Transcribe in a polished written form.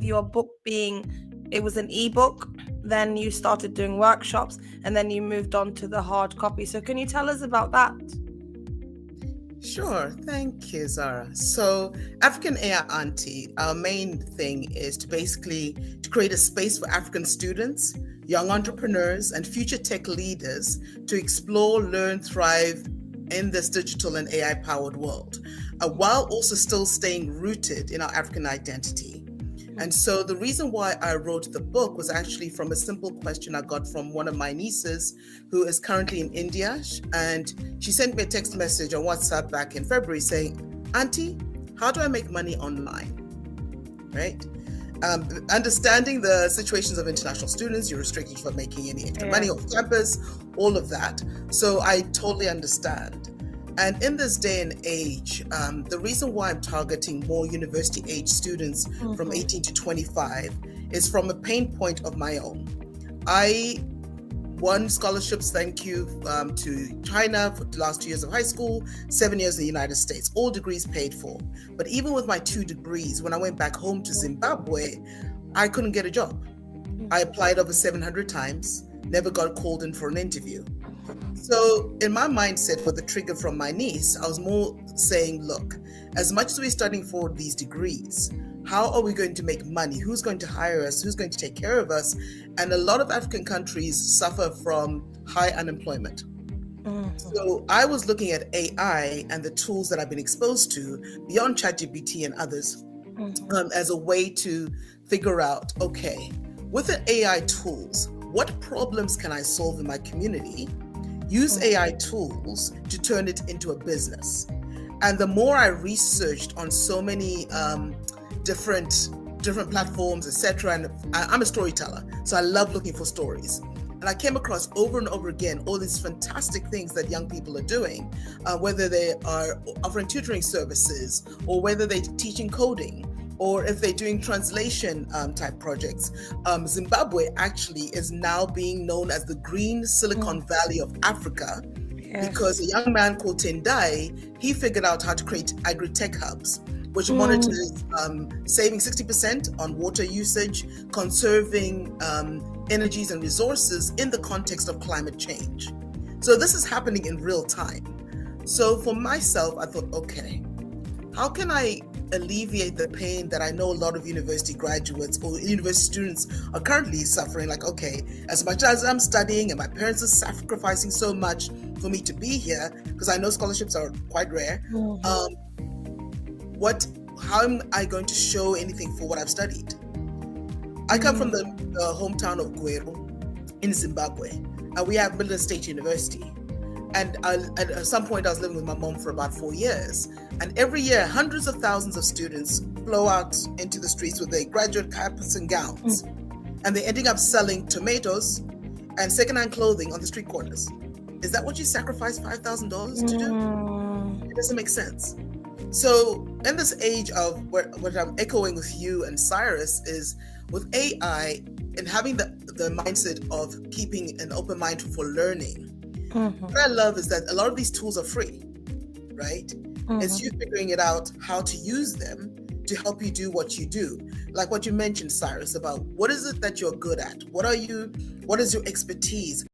your book being, it was an ebook, then you started doing workshops, and then you moved on to the hard copy. So can you tell us about that? Sure. Thank you, Zara. So AfricanAIAuntie, our main thing is to create a space for African students, young entrepreneurs, and future tech leaders to explore, learn, thrive in this digital and AI-powered world, while also still staying rooted in our African identity. And so the reason why I wrote the book was actually from a simple question I got from one of my nieces who is currently in India. And she sent me a text message on WhatsApp back in February saying, "Auntie, how do I make money online?" Right? Understanding the situations of international students, you're restricted from making any extra money off campus, all of that. So I totally understand. And in this day and age, the reason why I'm targeting more university-age students from 18 to 25 is from a pain point of my own. I won scholarships, thank you, to China for the last 2 years of high school, 7 years in the United States, all degrees paid for. But even with my 2 degrees, when I went back home to Zimbabwe, I couldn't get a job. I applied over 700 times, never got called in for an interview. So in my mindset, for the trigger from my niece, I was more saying, look, as much as we're studying for these degrees, how are we going to make money? Who's going to hire us? Who's going to take care of us? And a lot of African countries suffer from high unemployment. So I was looking at AI and the tools that I've been exposed to beyond ChatGPT and others as a way to figure out, okay, with the AI tools, what problems can I solve in my community? Use AI tools to turn it into a business. And the more I researched on so many different platforms, etc., and I'm a storyteller, so I love looking for stories. And I came across over and over again all these fantastic things that young people are doing, whether they are offering tutoring services, or whether they're teaching coding, or if they're doing translation type projects. Zimbabwe actually is now being known as the Green Silicon Valley of Africa, because a young man called Tendai, he figured out how to create agri-tech hubs, which monitors saving 60% on water usage, conserving energies and resources in the context of climate change. So this is happening in real time. So for myself, I thought, okay, how can I alleviate the pain that I know a lot of university graduates or university students are currently suffering? Like, okay, as much as I'm studying and my parents are sacrificing so much for me to be here, because I know scholarships are quite rare, how am I going to show anything for what I've studied? I come from the hometown of Gweru in Zimbabwe, and we have Middle State University. And at some point, I was living with my mom for about 4 years. And every year, hundreds of thousands of students flow out into the streets with their graduate caps and gowns. And they're ending up selling tomatoes and secondhand clothing on the street corners. Is that what you sacrifice $5,000 to do? It doesn't make sense. So in this age of what I'm echoing with you and Cyrus is with AI and having the mindset of keeping an open mind for learning. What I love is that a lot of these tools are free, right? It's you figuring it out how to use them to help you do what you do. Like what you mentioned, Cyrus, about what is it that you're good at? What is your expertise?